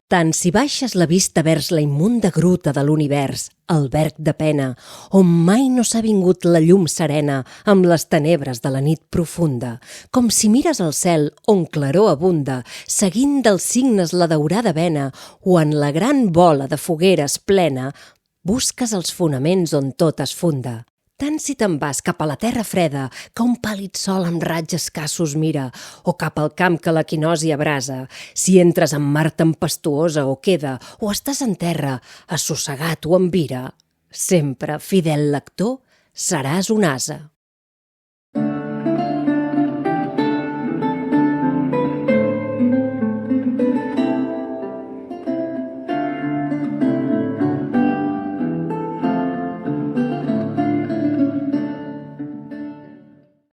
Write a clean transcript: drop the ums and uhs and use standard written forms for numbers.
Tant si baixes la vista vers la immunda gruta de l'univers, el verg de pena, on mai no s'ha vingut la llum serena amb les tenebres de la nit profunda, com si mires al cel on claror abunda, seguint dels signes la daurada vena, o en la gran bola de fogueres plena, busques els fonaments on tot es funda. Tant si te'n vas cap a la terra freda, que un pàl·lid sol amb raig escassos mira, o cap al camp que l'equinosi abrasa, si entres en mar tempestuosa o queda, o estàs en terra, assossegat o en vira, sempre, fidel lector, seràs un ase.